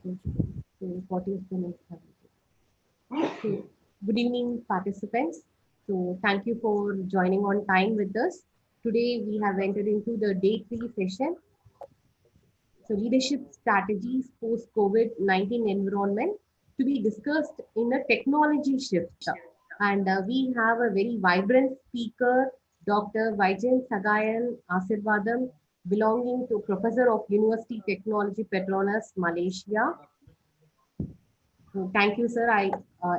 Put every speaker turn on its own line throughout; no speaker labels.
So what is the next subject? So, good evening, participants. So thank you for joining on time with us. Today we have entered into the day 3 session. So leadership strategies post COVID-19 environment to be discussed in a technology shift. And we have a very vibrant speaker, Dr. Vaijan Sagayan Asirvadam, belonging to Professor of University Technology Petronas, Malaysia. So thank you, sir. I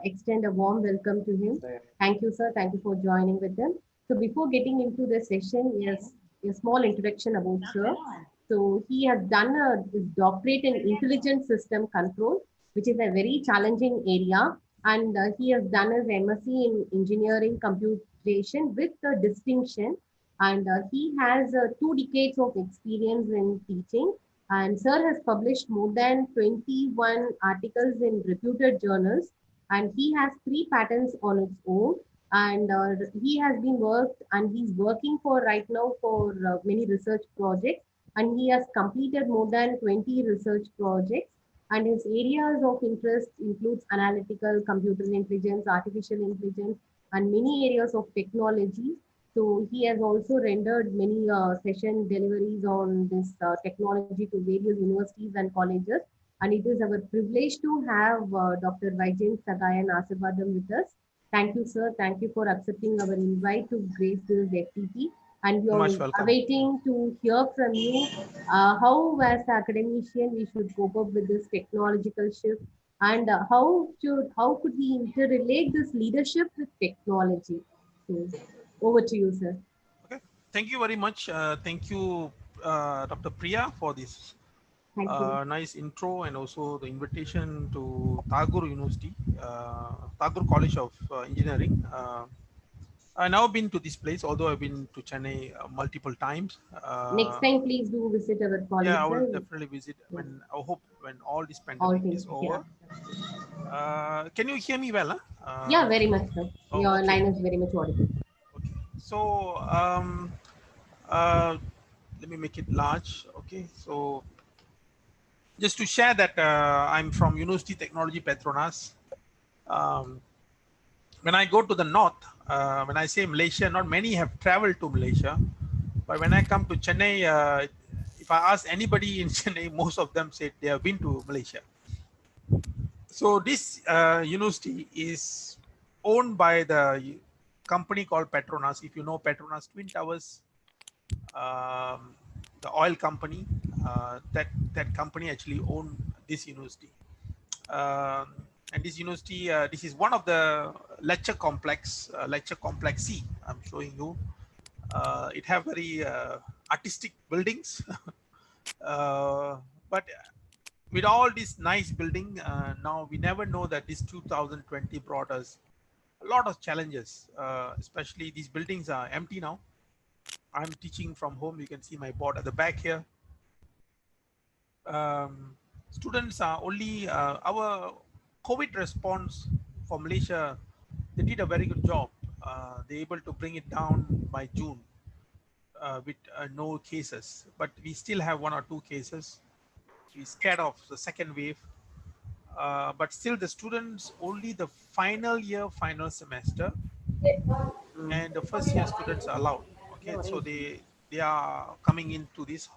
extend a warm welcome to him. Thank you, sir. Thank you for joining with him. So before getting into the session, yes, a small introduction about sir. So he has done his doctorate in intelligent system control, which is a very challenging area. And he has done his MSc in engineering computation with the distinction. And he has 2 decades of experience in teaching, and Sir has published more than 21 articles in reputed journals, and he has 3 patents on its own. And he has been worked, and he's working for right now for many research projects, and he has completed more than 20 research projects. And his areas of interest includes analytical, computer intelligence, artificial intelligence, and many areas of technology. So he has also rendered many session deliveries on this technology to various universities and colleges. And it is our privilege to have Dr. Vaijan Sagayan Asirvadam with us. Thank you, sir. Thank you for accepting our invite to grace this FDP. And we are
Most welcome.
awaiting to hear from you how, as an academician, we should cope up with this technological shift, and how could we interrelate this leadership with technology. So, over to you, sir.
Okay. Thank you very much. Thank you, Dr. Priya, for this
Thank you.
nice intro and also the invitation to Tagore University, Tagore College of Engineering. I've now been to this place, although I've been to Chennai multiple times.
Next time, please do visit our college,
Yeah, I will
sir.
definitely visit
Yeah.
when I hope when all this
All
pandemic
things,
is
yeah.
over. Can you hear me well?
Yeah, very much, sir.
Oh,
Your
okay.
line is very much audible.
Okay. So uh, let me make it large. Okay. So just to share that I'm from University Technology Petronas. Um, when I go to the north, when I say Malaysia, not many have traveled to Malaysia, but when I come to Chennai, if I ask anybody in Chennai, most of them say they have been to Malaysia. So this university is owned by the company called Petronas. If you know Petronas Twin Towers, um, the oil company, that company actually owned this university. Um, and this university, this is one of the lecture complex C. I'm showing you. It have very artistic buildings, uh, but with all this nice building, now we never know that this 2020 brought us a lot of challenges. Especially these buildings are empty now. I'm teaching from home. You can see my board at the back here. Students are only our COVID response for Malaysia. They did a very good job. They're able to bring it down by June with no cases, but we still have 1 or 2 cases. We're scared of the second wave, but still the students only the final year, final semester, and the first year students are allowed. Okay, so they are coming into this,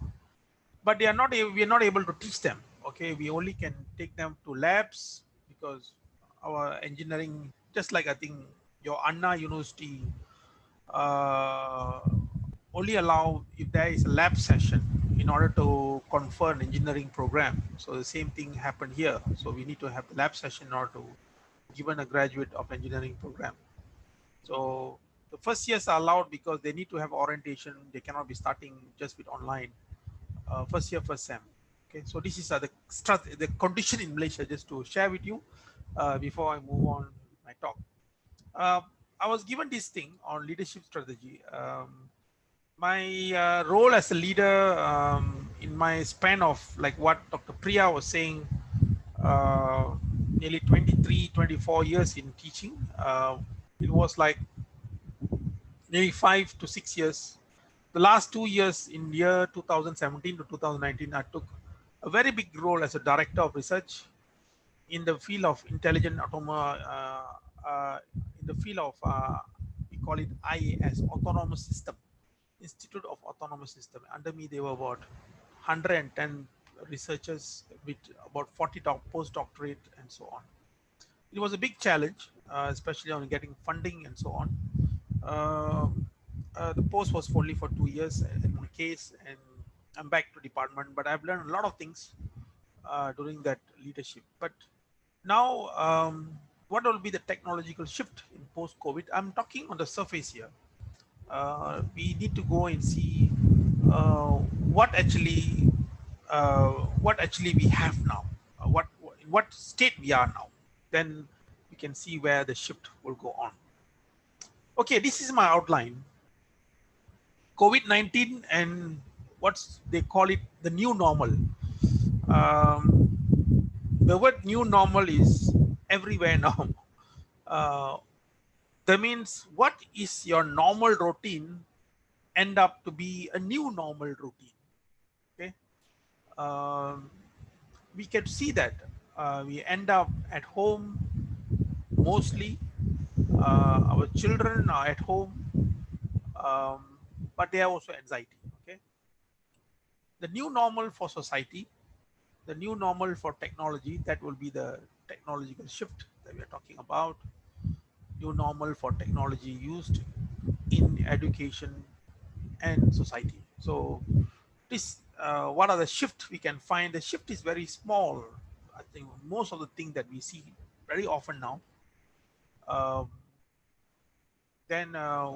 but they are not. We are not able to teach them. Okay, we only can take them to labs because our engineering, just like I think your Anna University, uh, only allow if there is a lab session in order to confer an engineering program. So the same thing happened here. So we need to have the lab session in order to given a graduate of engineering program. So the first years are allowed because they need to have orientation. They cannot be starting just with online. First year, first sem. Okay, so this is the condition in Malaysia. Just to share with you before I move on my talk. Uh, I was given this thing on leadership strategy. My role as a leader in my span of like what Dr. Priya was saying, nearly 23, 24 years in teaching. It was like nearly 5 to 6 years. The last 2 years in year 2017 to 2019, I took a very big role as a director of research in the field of intelligent in the field of we call it IAS, Autonomous System, Institute of Autonomous System. Under me, there were about 110 researchers with about 40 postdoctorate and so on. It was a big challenge, especially on getting funding and so on. Uh, the post was only for 2 years in my case, and I'm back to department. But I've learned a lot of things during that leadership. But now, what will be the technological shift in post-COVID? I'm talking on the surface here. We need to go and see uh, what actually we have now, in what state we are now. Then we can see where the shift will go on. Okay, this is my outline. COVID-19 and what's they call it the new normal. Um, the word new normal is everywhere now. Uh, that means what is your normal routine end up to be a new normal routine. Okay, um, we can see that we end up at home mostly. Our children are at home, but they have also anxiety. Okay, the new normal for society, the new normal for technology, that will be the technological shift that we are talking about. New normal for technology used in education and society. So this what are the shift we can find? The shift is very small. I think most of the thing that we see very often now. um, then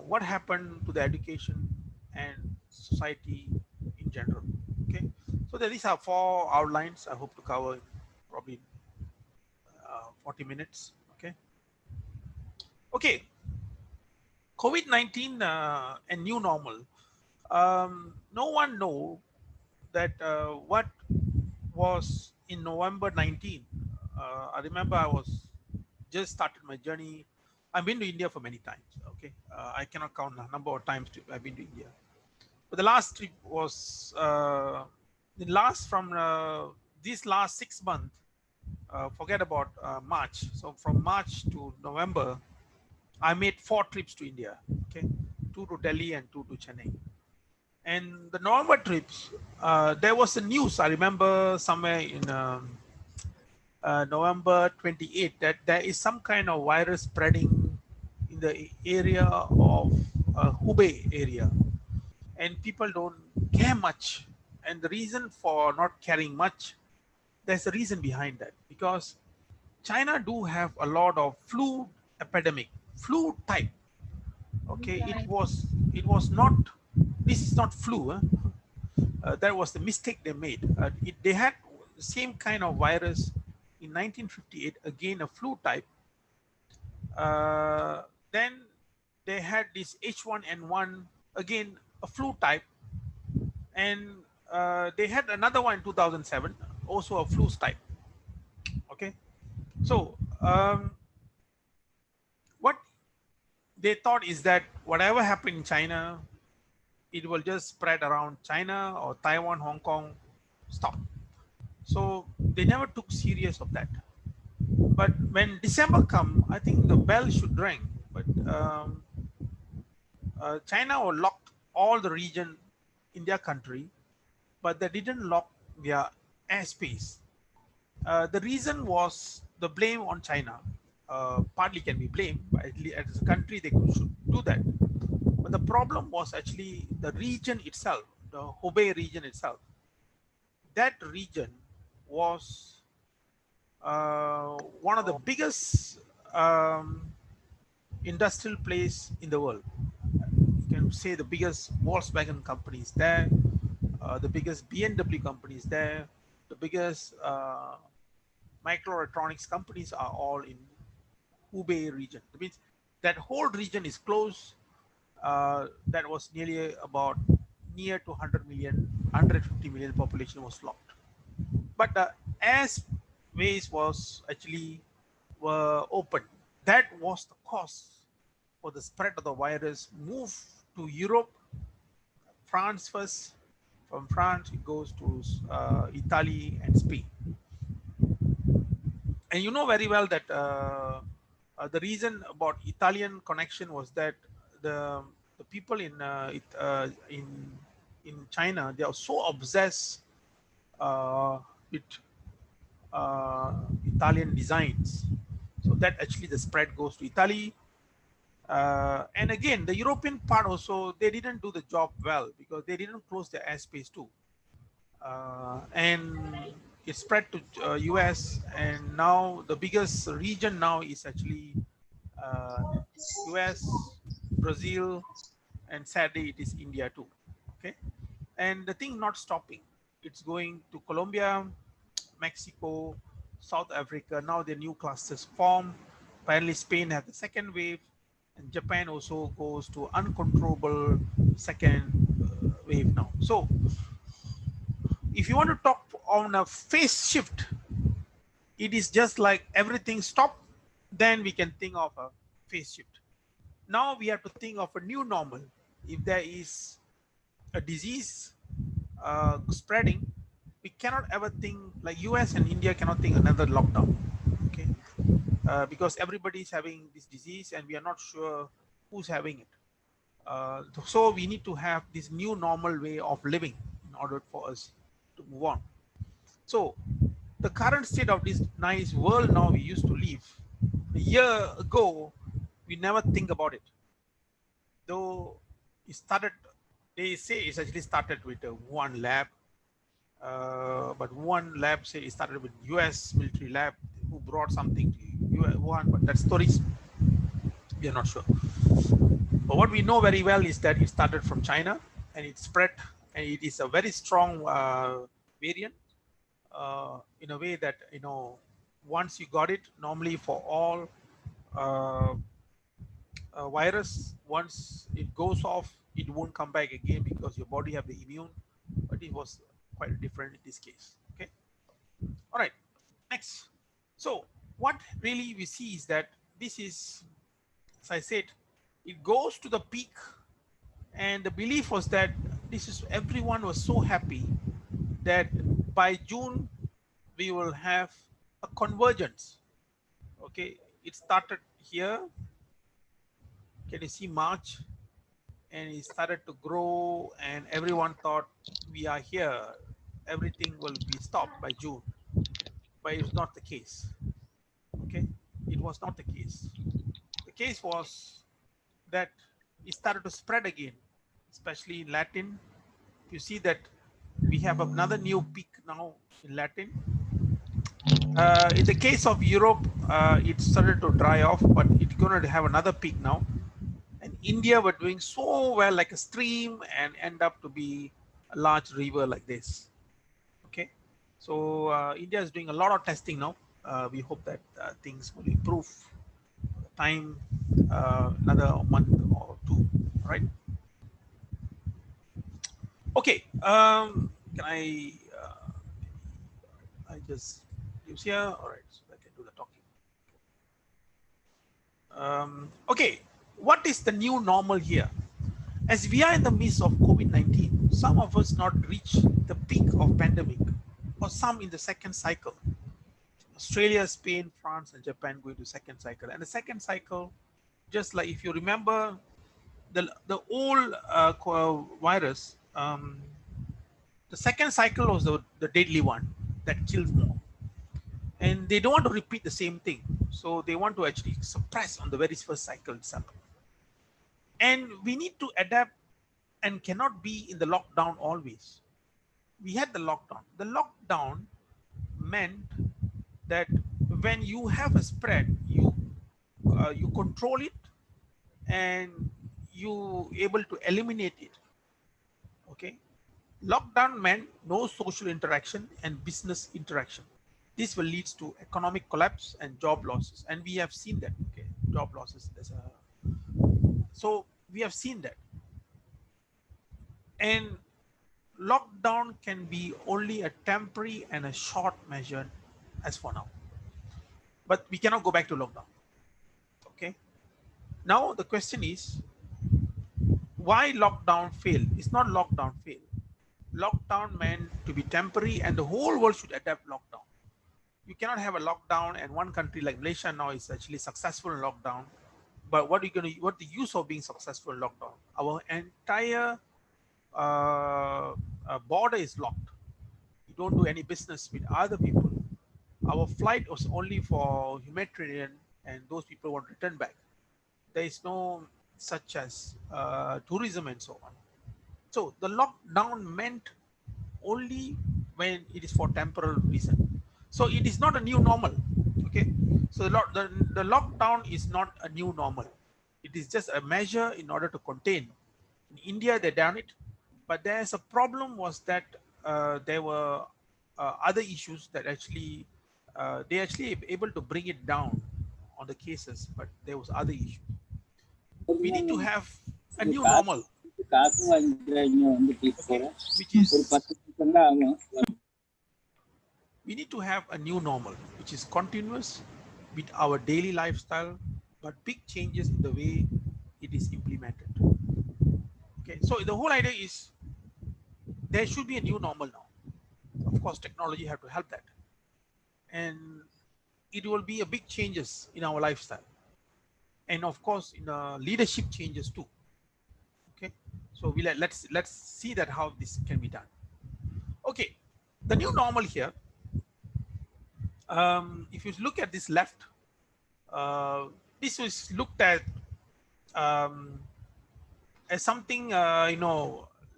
what happened to the education and society in general? Okay, so these are four outlines I hope to cover in probably 40 minutes. Okay, okay. COVID-19 and new normal. No one know that what was in November 19. I remember I was just started my journey. I've been to India for many times. Okay, I cannot count the number of times I've been to India. But the last trip was the last from these last 6 months. Forget about March. So from March to November, I made 4 trips to India. Okay, 2 to Delhi and 2 to Chennai. And the November trips, there was a news. I remember somewhere in November 28 that there is some kind of virus spreading in the area of Hubei area, and people don't care much. And the reason for not caring much, there's a reason behind that, because China do have a lot of flu epidemic, flu type. Okay, it was not. This is not flu. That was the mistake they made. They had the same kind of virus in 1958, again a flu type. Then they had this H1N1, again a flu type, and they had another one in 2007, also a flu type. Okay, so what they thought is that whatever happened in China, it will just spread around China or Taiwan, Hong Kong, stop. So they never took serious of that. But when December come, I think the bell should ring. But China will lock all the region in their country, but they didn't lock their airspace. The reason was the blame on China. Partly can be blamed, but as a country they should do that. But the problem was actually the region itself, the Hubei region itself. That region was one of the biggest industrial place in the world. You can say the biggest Volkswagen companies there, the biggest BMW companies there, the biggest microelectronics companies are all in Hubei region. That means that whole region is closed. That was nearly about near to 100 million, 150 million population was locked. But the airspace was actually were open. That was the cause for the spread of the virus. Move to Europe, France first, From France, it goes to Italy and Spain. And you know very well that the reason about Italian connection was that the people in China, they are so obsessed with Italian designs, so that actually the spread goes to Italy. And again, the European part also, they didn't do the job well because they didn't close their airspace too. And it spread to US, and now the biggest region now is actually uh, US, Brazil, and sadly it is India too. Okay, and the thing not stopping, it's going to Colombia, Mexico, South Africa. Now the new clusters form. Apparently Spain has the second wave, and Japan also goes to uncontrollable second wave now. So if you want to talk on a phase shift, it is just like everything stopped, then we can think of a phase shift. Now we have to think of a new normal. If there is a disease spreading, we cannot ever think like US and India cannot think another lockdown. Okay, because everybody is having this disease and we are not sure who's having it. So we need to have this new normal way of living in order for us to move on. So the current state of this nice world now we used to live, a year ago, we never think about it. Though it started, they say it's actually started with one lab, but one lab say it started with US military lab who brought something to Wuhan, but that story we are not sure. But what we know very well is that it started from China and it spread, and it is a very strong variant in a way that, you know, once you got it, normally for all uh, virus, once it goes off, it won't come back again because your body have the immune. But it was quite different in this case. Okay. All right. Next. So what really we see is that this is, as I said, it goes to the peak, and the belief was that this is everyone was so happy that by June we will have a convergence. Okay, it started here. Can you see March? And it started to grow, and everyone thought we are here. Everything will be stopped by June, but it's not the case. Okay, it was not the case. The case was that it started to spread again, especially in Latin. You see that we have another new peak now in Latin. In the case of Europe, it started to dry off, but it's going to have another peak now. And India were doing so well, like a stream, and end up to be a large river like this. Okay, so India is doing a lot of testing now. We hope that things will improve. Time another month or two. All right. Okay. Can I just use here? All right, so I can do the talking. Okay, what is the new normal here? As we are in the midst of COVID-19, some of us not reach the peak of pandemic, or some in the second cycle. Australia, Spain, France, and Japan going to second cycle. And the second cycle, just like if you remember the old virus, the second cycle was the deadly one that kills more. And they don't want to repeat the same thing. So they want to actually suppress on the very first cycle itself. And we need to adapt and cannot be in the lockdown always. We had the lockdown. The lockdown meant that when you have a spread, you control it and you able to eliminate it. Okay, lockdown meant no social interaction and business interaction. This will lead to economic collapse and job losses, and we have seen that. Okay, job losses. So we have seen that, and lockdown can be only a temporary and a short measure as for now. But we cannot go back to lockdown. Okay. Now the question is, why lockdown failed? It's not lockdown failed. lockdown meant to be temporary, and the whole world should adapt lockdown. You cannot have a lockdown, and one country like Malaysia now is actually successful in lockdown. But what the use of being successful in lockdown? Our entire border is locked. You don't do any business with other people. Our flight was only for humanitarian, and those people want to return back. There is no such as tourism and so on. So the lockdown meant only when it is for temporal reason. So it is not a new normal. Okay. So the lockdown is not a new normal. It is just a measure in order to contain. In India, they done it, but there's a problem was that there were other issues that actually they actually able to bring it down on the cases, but there was other issues. We need to have a new normal. Okay, which is we need to have a new normal, which is continuous with our daily lifestyle, but big changes in the way it is implemented. Okay, so the whole idea is there should be a new normal now. Of course, technology have to help that, and it will be a big changes in our lifestyle, and of course, in leadership changes too. Okay, so let's see that how this can be done. Okay, the new normal here. If you look at this left, this was looked at um, as something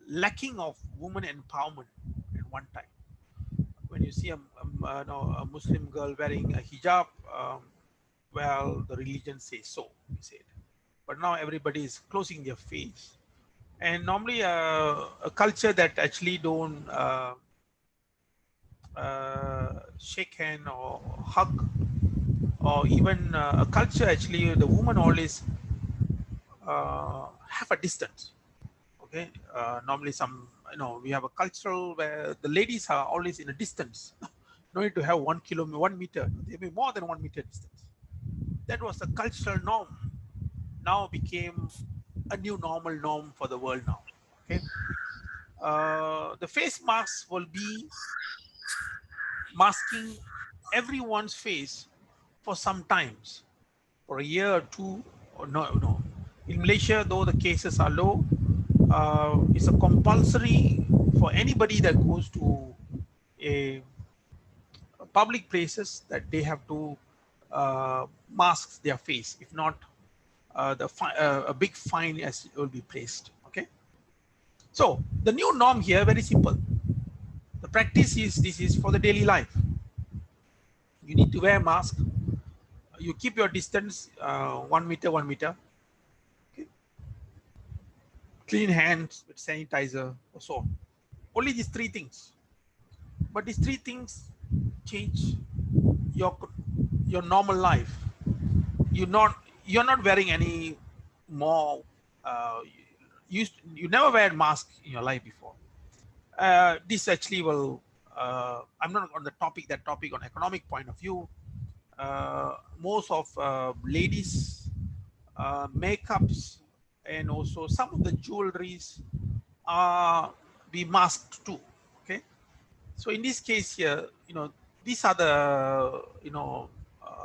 lacking of woman empowerment at one time. When you see a Muslim girl wearing a hijab, well, the religion says so. We said, but now everybody is closing their face, and normally a culture that actually don't shake hand or hug, or even a culture actually the woman always have a distance. Okay, normally we have a cultural where the ladies are always in a distance. No need to have 1 kilometer, 1 meter. They may more than 1 meter distance. That was the cultural norm. Now became a new normal norm for the world now. Okay, the face mask will be masking everyone's face for some times, for a year or two, or no. In Malaysia, though the cases are low, it's a compulsory for anybody that goes to a public places that they have to mask their face. If not, a big fine as will be placed. Okay. So the new norm here very simple. The practice is this is for the daily life. You need to wear a mask. You keep your distance 1 meter, 1 meter. Okay. Clean hands with sanitizer or so on. Only these three things. But these three things change your your normal life. You're not wearing any more. You never wear a mask in your life before. This actually will. I'm not on the topic. That topic on economic point of view. Most of ladies makeups and also some of the jewelries are be masked too. Okay, so in this case here, these are the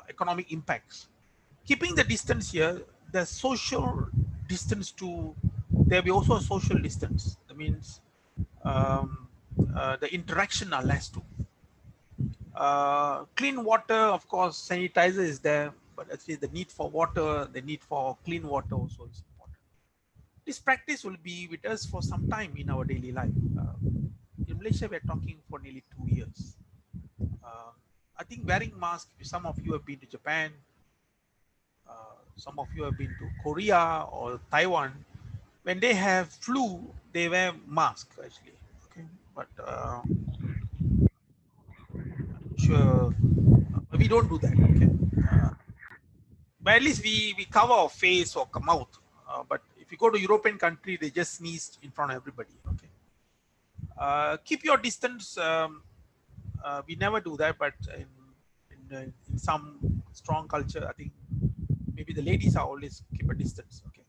economic impacts. Keeping the distance here, the social distance to there will be also a social distance. That means the interaction are less too. Clean water, of course, sanitizer is there, but actually the need for water, the need for clean water also is important. This practice will be with us for some time in our daily life. In Malaysia, we're talking for nearly 2 years. I think wearing mask, some of you have been to Japan, some of you have been to Korea or Taiwan. When they have flu, they wear mask actually. Okay, but sure, we don't do that. Okay, but at least we cover our face or mouth. But if you go to European country, they just sneeze in front of everybody. Okay, keep your distance. We never do that, but in some strong culture, I think maybe the ladies are always keep a distance. Okay,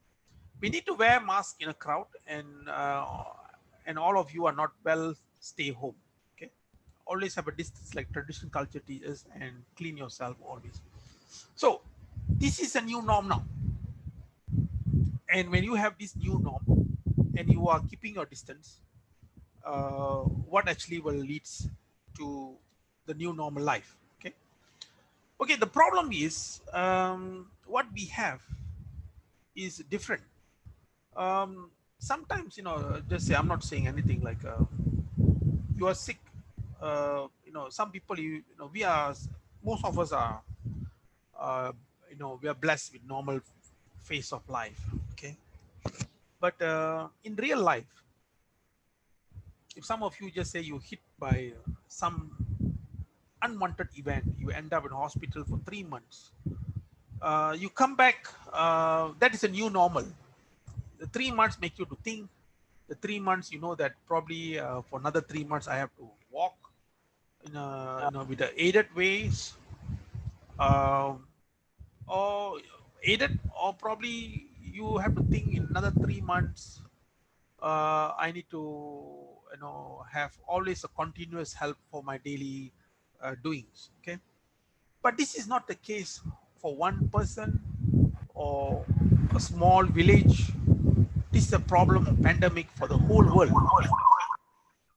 we need to wear mask in a crowd, and and all of you are not well, stay home. Okay, always have a distance like traditional culture teaches, and clean yourself always. So this is a new norm now, and when you have this new norm and you are keeping your distance, what actually will leads to the new normal life. Okay, okay, the problem is what we have is different. Sometimes, just say, I'm not saying anything like you are sick. Some people, we are, most of us are, uh, we are blessed with normal phase of life. Okay, but in real life, if some of you just say you hit by some unwanted event, you end up in hospital for 3 months. You come back, that is a new normal. The 3 months make you to think. The 3 months, that probably for another 3 months I have to walk in with the aided ways, um, or aided, or probably you have to think in another 3 months. I need to have always a continuous help for my daily doings. Okay, but this is not the case for one person or a small village. This is a problem of pandemic for the whole world.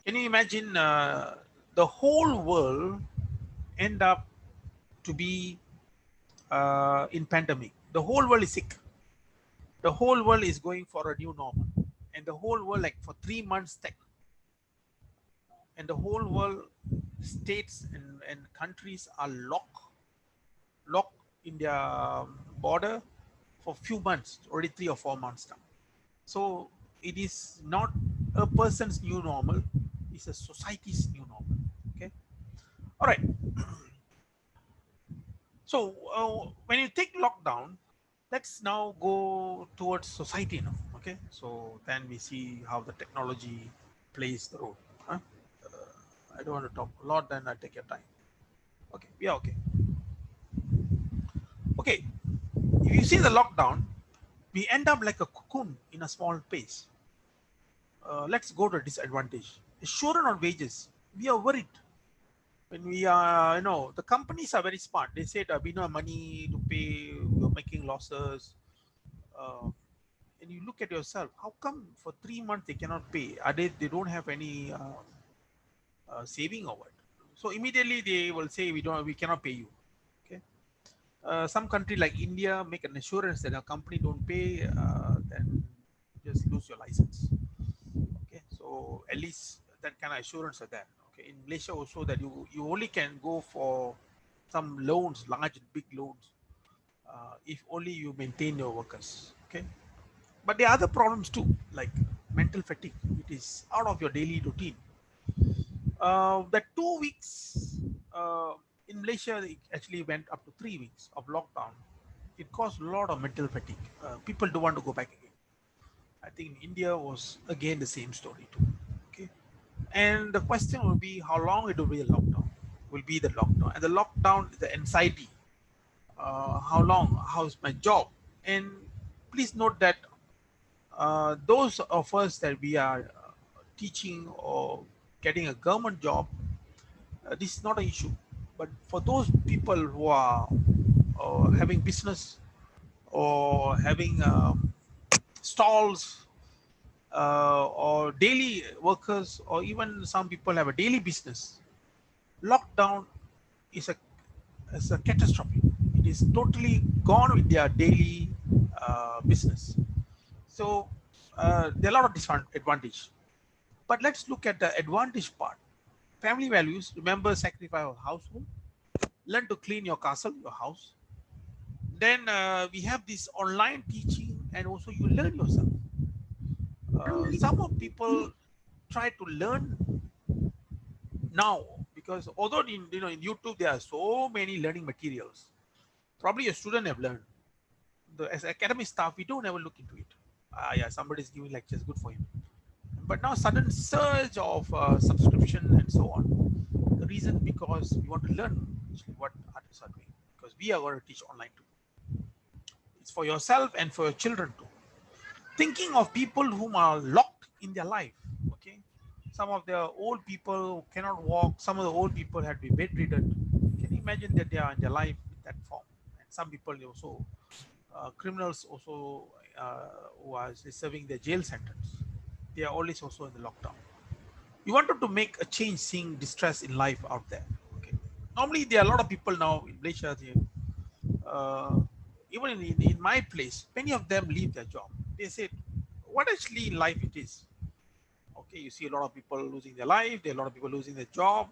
Can you imagine the whole world end up to be in pandemic? The whole world is sick. The whole world is going for a new normal, and the whole world, like for 3 months, and the whole world, states and countries are locked in their border for few months, already 3 or 4 months now. So it is not a person's new normal; it's a society's new normal. Okay, all right. So when you take lockdown, let's now go towards society now. Okay, so then we see how the technology plays the role. Huh? I don't want to talk a lot, then I take your time. Okay, yeah, okay. Okay, if you see the lockdown, we end up like a cocoon in a small space. Let's go to disadvantage. Sure on wages, we are worried when we are, the companies are very smart. They said we don't have money to pay, we're making losses. Uh, and you look at yourself, how come for 3 months they cannot pay? Are they don't have any saving or what? So immediately they will say we cannot pay you. Okay. Some country like India make an assurance that a company don't pay, then just lose your license. Okay, so at least that kind of assurance are there. Okay, in Malaysia also, that you only can go for some loans, large big loans, if only you maintain your workers. Okay, but there are other problems too, like mental fatigue. It is out of your daily routine. That 2 weeks in Malaysia, it actually went up to 3 weeks of lockdown. It caused a lot of mental fatigue. People don't want to go back again. I think India was again the same story too. Okay, and the question will be how long it will be a lockdown. Will be the lockdown, and the lockdown, the anxiety. How long? How's my job? And please note that those of us that we are teaching or getting a government job, this is not an issue. But for those people who are having business or having stalls, or daily workers, or even some people have a daily business, lockdown is a catastrophe. It is totally gone with their daily business. So there are a lot of disadvantage. But let's look at the advantage part. Family values, remember, sacrifice of household, learn to clean your castle, your house. Then we have this online teaching, and also you learn yourself. Some of people try to learn now, because although in YouTube there are so many learning materials, probably a student have learned. As academic staff, we don't ever look into it. Yeah, somebody is giving lectures, good for him. But now sudden surge of subscription and so on. The reason, because we want to learn actually what others are doing, because we are going to teach online too. It's for yourself and for your children too. Thinking of people whom are locked in their life. Okay, Some of the old people cannot walk. Some of the old people had to be bedridden. Can you imagine that they are in their life in that form? And some people also, criminals also, who are serving their jail sentence, they are always also in the lockdown. You wanted to make a change, seeing distress in life out there. Okay. Normally, there are a lot of people now in Malaysia. Uh, Even in my place, many of them leave their job. They said, "What actually life it is?" Okay, you see a lot of people losing their life. There are a lot of people losing their job.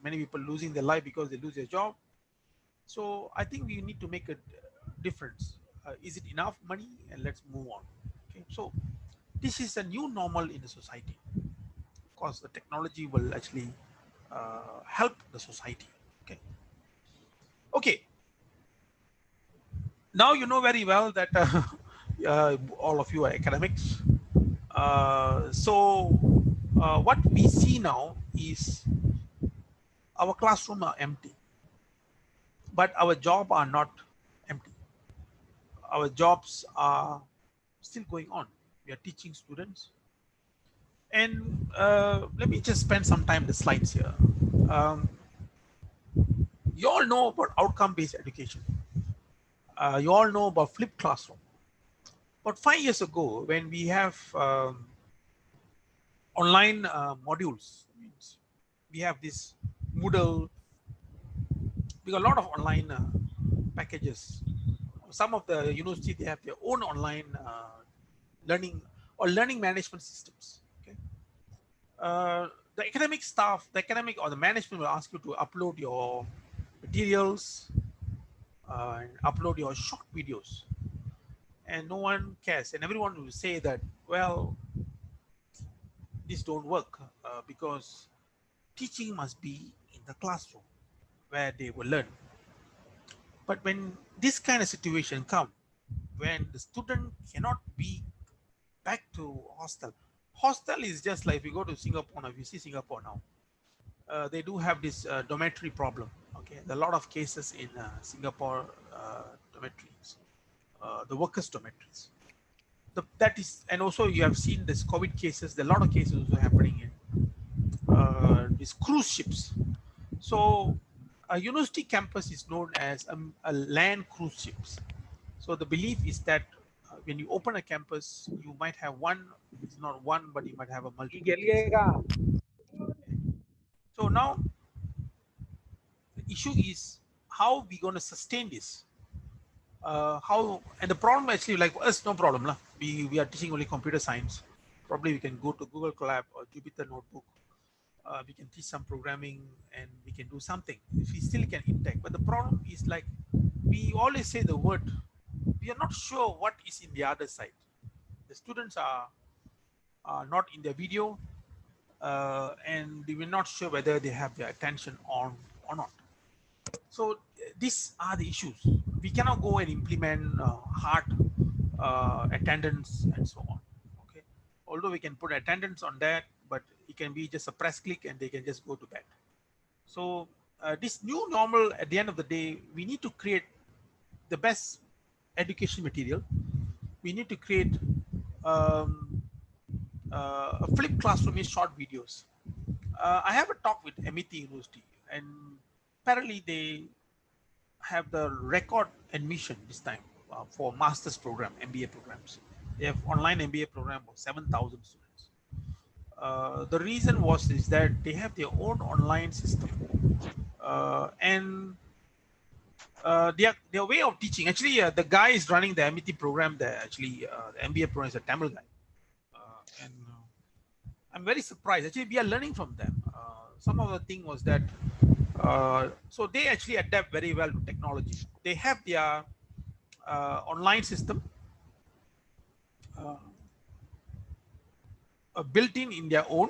Many people losing their life because they lose their job. So I think we need to make a difference. Is it enough money? And let's move on. Okay, so this is a new normal in the society because the technology will actually help the society. Okay. Okay. Now you know very well that all of you are academics. What we see now is our classroom are empty, but our job are not empty. Our jobs are still going on. We are teaching students, and let me just spend some time the slides here. Um, you all know about outcome-based education. You all know about flipped classroom. But 5 years ago, when we have online modules, means we have this Moodle, we got a lot of online packages. Some of the university, they have their own online learning or learning management systems. Okay, the academic staff, the academic or the management will ask you to upload your materials and upload your short videos, and no one cares, and everyone will say that, well, this don't work because teaching must be in the classroom where they will learn. But when this kind of situation come, when the student cannot be back to hostel, hostel is just like if you go to Singapore now, if you see Singapore now, they do have this dormitory problem. Okay, there are a lot of cases in Singapore dormitories, the workers' dormitories. That is, and also you have seen this COVID cases. There are a lot of cases also happening in these cruise ships. So a university campus is known as a land cruise ships. So the belief is that when you open a campus, you might have one, it's not one, but you might have a multiple cases. So now the issue is how we going to sustain this. How and the problem actually, like us, no problem lah. We are teaching only computer science. Probably we can go to Google Colab or Jupyter Notebook. We can teach some programming and we can do something if we still can intake. But the problem is, like we always say the word, we are not sure what is in the other side. The students are not in their video, and we are not sure whether they have their attention on or not. So these are the issues. We cannot go and implement hard attendance and so on. Okay, although we can put attendance on that, but it can be just a press click and they can just go to bed. So this new normal, at the end of the day, we need to create the best education material. We need to create um, a flipped classroom is short videos. I have a talk with MIT University, and apparently they have the record admission this time for master's program, MBA programs. They have online MBA program of 7,000 students. The reason was is that they have their own online system, and their way of teaching. Actually, the guy is running the MIT program. The MBA program is a Tamil guy, and I'm very surprised. Actually, we are learning from them. Some of the thing was that so they actually adapt very well to technology. They have their online system uh, built in their own,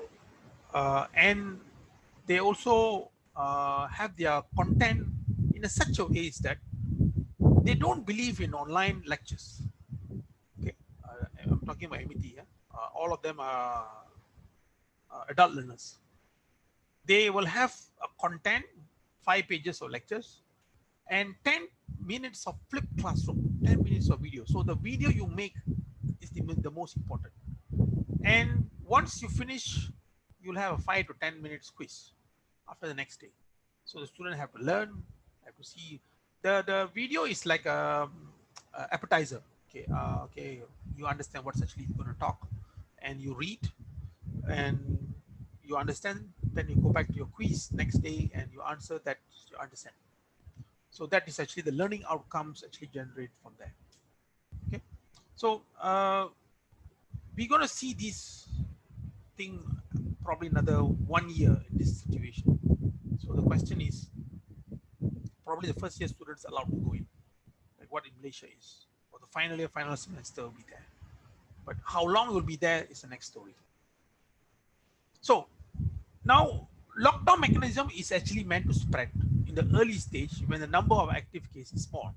and they also have their content in a such a way is that they don't believe in online lectures. Okay, I'm talking about MIT. Yeah? All of them are adult learners. They will have a content, 5 pages of lectures, and 10 minutes of flipped classroom, 10 minutes of video. So the video you make is the most important. And once you finish you'll have a 5 to 10 minutes quiz after the next day. So the student have to learn, have to see. The video is like a appetizer. Okay, okay, you understand what's actually going to talk, and you read, and you understand. Then you go back to your quiz next day, and you answer that you understand. So that is actually the learning outcomes actually generate from there. Okay, so we're going to see this thing probably another 1 year in this situation. So the question is, probably the first year students allowed to go in, like what in Malaysia is, or the final year, final semester will be there. But how long will be there is the next story. So now lockdown mechanism is actually meant to spread in the early stage when the number of active cases is small.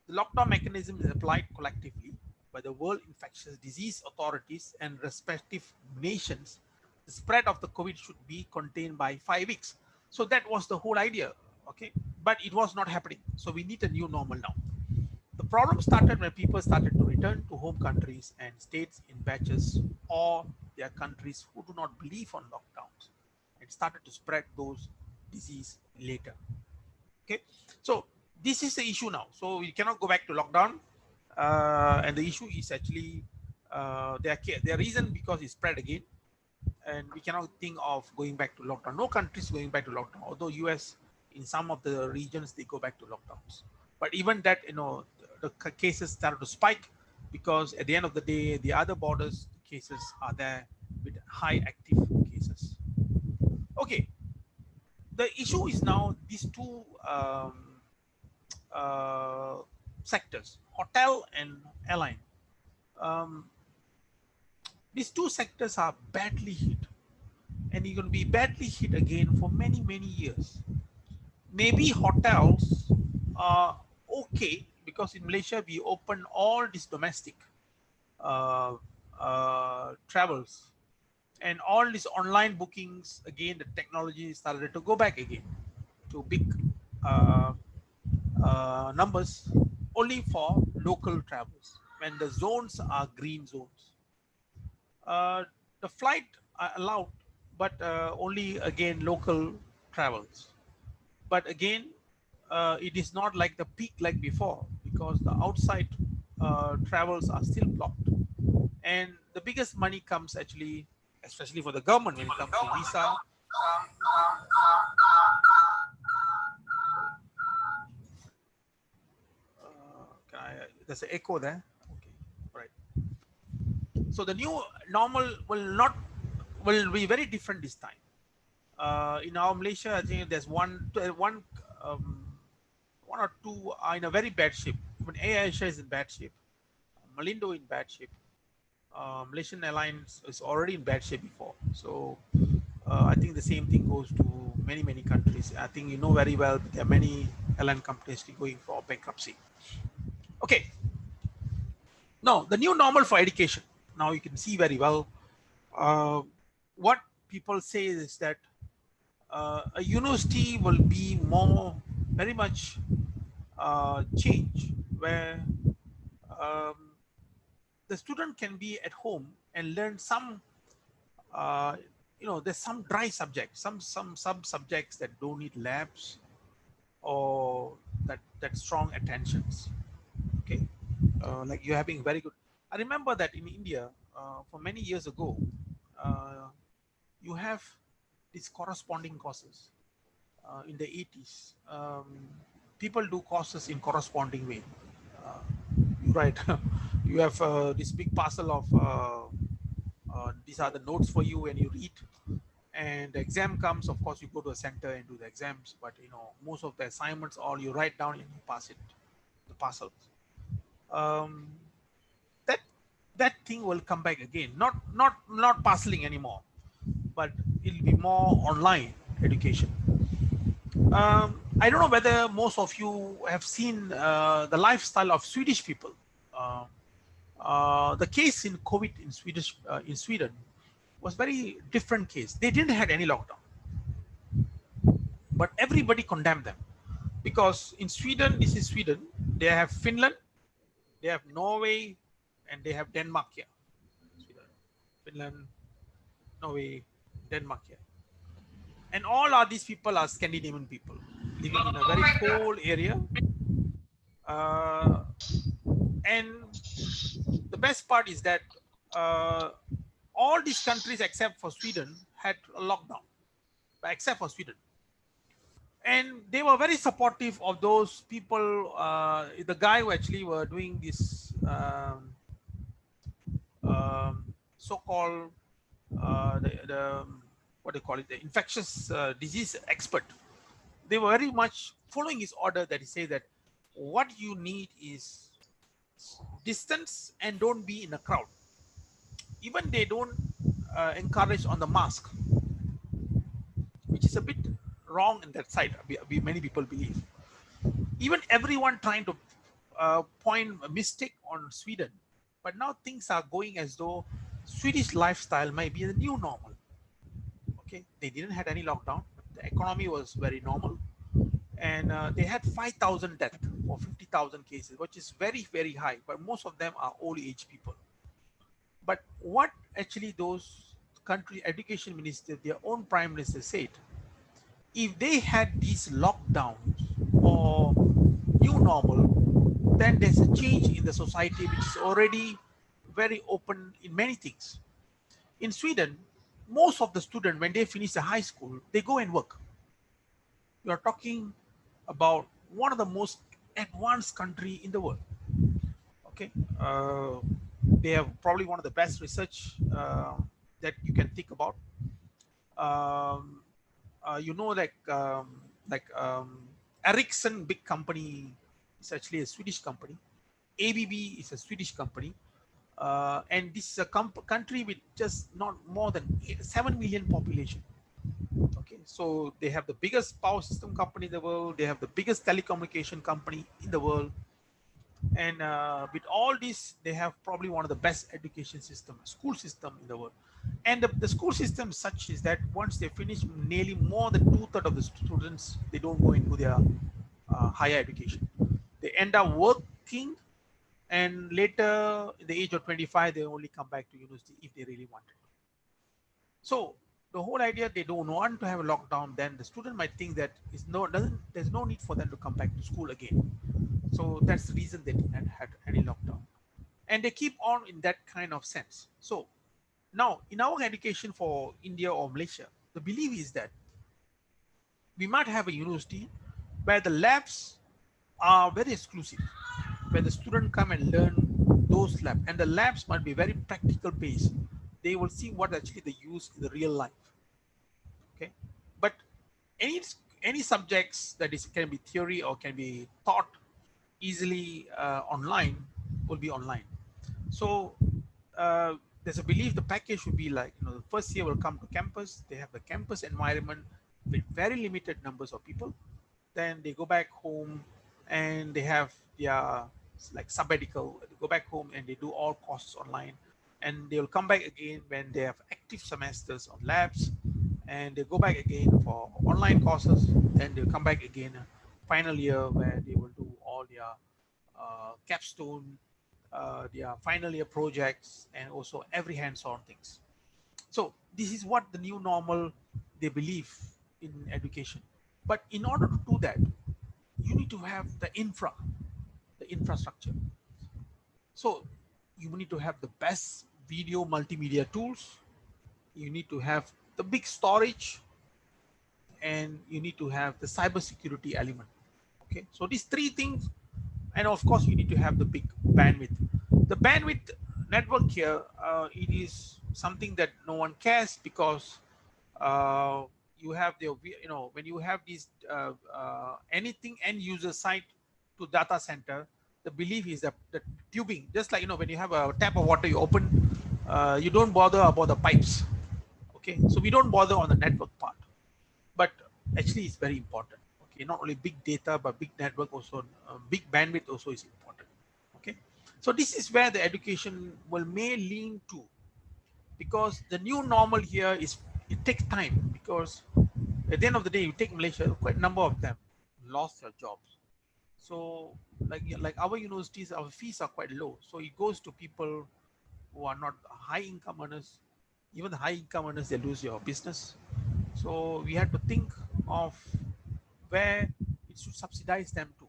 The lockdown mechanism is applied collectively by the World Infectious Disease Authorities and respective nations. The spread of the COVID should be contained by 5 weeks. So that was the whole idea, okay? But it was not happening. So we need a new normal now. The problem started when people started to return to home countries and states in batches, or their countries who do not believe on lockdowns, and started to spread those disease later. Okay, so this is the issue now. So we cannot go back to lockdown, and the issue is actually their reason because it spread again, and we cannot think of going back to lockdown. No countries going back to lockdown. Although US in some of the regions they go back to lockdowns, but even that the cases started to spike because at the end of the day the other borders cases are there with high active cases. Okay, the issue is now these two uh, sectors, hotel and airline. Um, these two sectors are badly hit, and you're going to be badly hit again for many, many years. Maybe hotels are okay because in Malaysia we open all these domestic uh, travels and all these online bookings. Again, the technology started to go back again to big uh, numbers only for local travels when the zones are green zones. Uh, the flight are allowed, but only again local travels. But again, it is not like the peak like before because the outside travels are still blocked. And the biggest money comes actually, especially for the government when it comes to visa. There's an echo there. Okay, right. So the new normal will be very different this time. In our Malaysia, I think there's um, one or two are in a very bad shape. Even Air Asia is in bad shape. Malindo in bad shape. Malaysian Airlines is already in bad shape before. So I think the same thing goes to many countries. I think you know very well there are many airline companies going for bankruptcy. Okay, now the new normal for education. Now you can see very well uh, what people say is that a university will be more very much change where um, the student can be at home and learn some uh, there's some dry subjects, some sub subjects that don't need labs or that strong attentions. Okay, like you're having very good. I remember that in India for many years ago, uh, you have these corresponding courses in the 80s. People do courses in corresponding way. Uh, right, you have this big parcel of these are the notes for you and you read, and the exam comes, of course you go to a center and do the exams, but most of the assignments all you write down and you pass it the parcels. um, that that thing will come back again, not parceling anymore, but it'll be more online education. I don't know whether most of you have seen the lifestyle of Swedish people. uh, the case in COVID in Sweden was very different case. They didn't have any lockdown, but everybody condemned them because in Sweden, this is Sweden, they have Finland, they have Norway, and they have Denmark here. Sweden, Finland, Norway, Denmark here. And all are these people are Scandinavian people living in a very cold area. Uh, and the best part is that uh, all these countries except for Sweden had a lockdown, except for Sweden. And they were very supportive of those people. The guy who actually were doing this so-called the what do you call it, the infectious disease expert. They were very much following his order that he says that what you need is distance and don't be in a crowd. Even they don't encourage on the mask, which is a bit wrong in that side. Many people believe. Even everyone trying to point a mistake on Sweden, but now things are going as though Swedish lifestyle might be the new normal. Okay, they didn't had any lockdown. The economy was very normal, and they had 5,000 deaths for 50,000 cases, which is very very high. But most of them are old age people. But what actually those country education minister, their own prime minister said, if they had these lockdowns or new normal, then there's a change in the society which is already very open in many things. In Sweden, most of the students, when they finish the high school, they go and work. You are talking about one of the most advanced country in the world. Okay, they have probably one of the best research that you can think about. Um, like Ericsson, big company, is actually a Swedish company. ABB is a Swedish company, and this is a country with just not more than 7 million population. Okay, so they have the biggest power system company in the world. They have the biggest telecommunication company in the world, and with all this, they have probably one of the best education system, school system in the world. And the school system is such is that once they finish, nearly more than two-thirds of the students, they don't go into their higher education. They end up working, and later in the age of 25 they only come back to university if they really want it. So the whole idea, they don't want to have a lockdown, then the student might think that there's no need for them to come back to school again. So that's the reason they didn't had any lockdown, and they keep on in that kind of sense. So now in our education for India or Malaysia, the belief is that we might have a university where the labs are very exclusive, where the student come and learn those labs, and the labs might be very practical based. They will see what actually they use in the real life. Okay, but any any subjects that is can be theory or can be taught easily online will be online. So there's a belief the package should be like, the first year will come to campus, they have the campus environment with very limited numbers of people, then they go back home and they have their like sabbatical, they go back home and they do all courses online, and they will come back again when they have active semesters on labs, and they go back again for online courses, then they'll come back again final year where they will do all their capstone, their final year projects, and also every hands-on things. So this is what the new normal they believe in education. But in order to do that, you need to have the infrastructure. So you need to have the best video multimedia tools. You need to have the big storage, and you need to have the cybersecurity element. Okay, so these three things, and of course you need to have the big bandwidth. The bandwidth network here, it is something that no one cares, because you have the, when you have these anything end user site to data center, the belief is that the tubing, just like, when you have a tap of water you open, you don't bother about the pipes. Okay, so we don't bother on the network part, but actually it's very important. Okay, not only big data but big network also, big bandwidth also is important. Okay, so this is where the education will may lean to, because the new normal here is, it takes time, because at the end of the day, you take Malaysia, quite a number of them lost their jobs. So like our universities, our fees are quite low, so it goes to people who are not high income earners, Even the high income earners, they lose your business. So we had to think of where it should subsidize them to.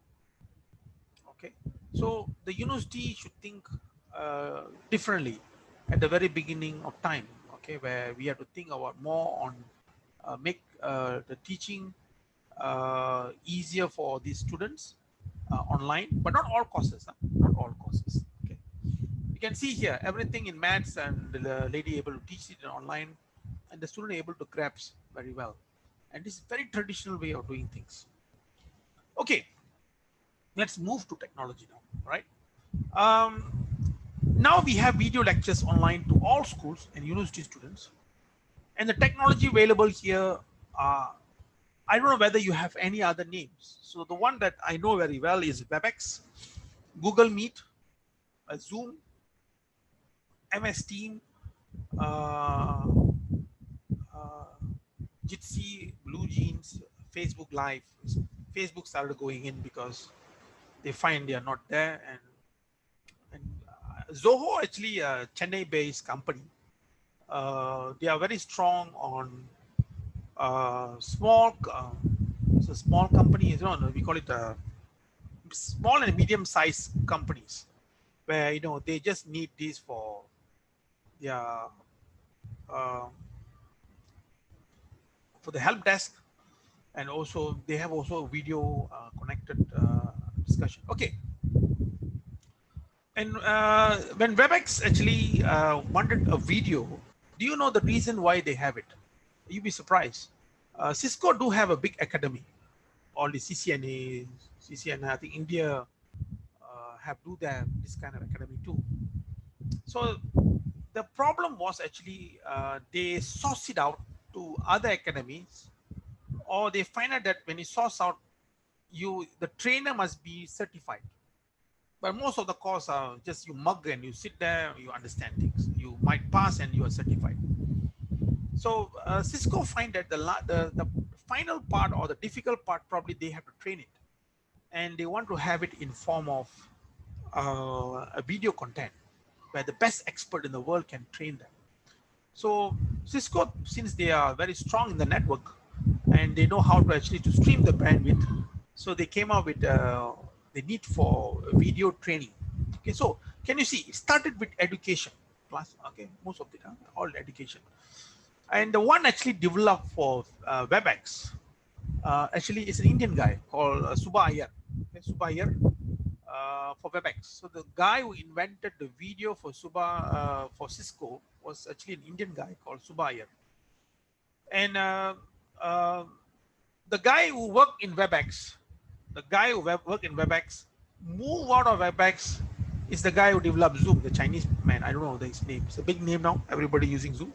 Okay, so the university should think differently at the very beginning of time. Okay, where we have to think about more on make the teaching easier for these students online, but not all courses. Huh? Not all courses. Okay, you can see here everything in maths, and the lady able to teach it online, and the student able to grasp very well. And this is very traditional way of doing things. Okay, let's move to technology now, right? Um, Now we have video lectures online to all schools and university students, and the technology available here. I don't know whether you have any other names. So the one that I know very well is WebEx, Google Meet, Zoom, MS Team, uh, uh, Jitsi, Blue Jeans, Facebook Live. Facebook started going in because they find they are not there, and Zoho actually a Chennai-based company. They are very strong on small. So small companies, we call it small and medium-sized companies, where they just need these for their uh, for the help desk, and also they have also a video connected discussion. Okay, and when WebEx actually wanted a video, do you know the reason why they have it? You'd be surprised. Cisco do have a big academy. All the CCNA, I think India have do that this kind of academy too. So the problem was actually they source it out to other academies, or they find out that when you source out, the trainer must be certified. But most of the course are just you mug and you sit there, you understand things. You might pass and you are certified. So Cisco find that the final part or the difficult part probably they have to train it, and they want to have it in form of a video content where the best expert in the world can train them. So Cisco, since they are very strong in the network and they know how to actually to stream the bandwidth, so they came up with the need for video training. Okay, so can you see it started with education class? Okay, most of it all education, and the one actually developed for WebEx actually is an Indian guy called Subba Iyer. Okay, Subba Iyer for WebEx. So the guy who invented the video for for Cisco was actually an Indian guy called Subba Iyer. And uh, the guy who worked in WebEx, worked in WebEx, move out of WebEx is the guy who developed Zoom, the Chinese man. I don't know his name. It's a big name now. Everybody using Zoom.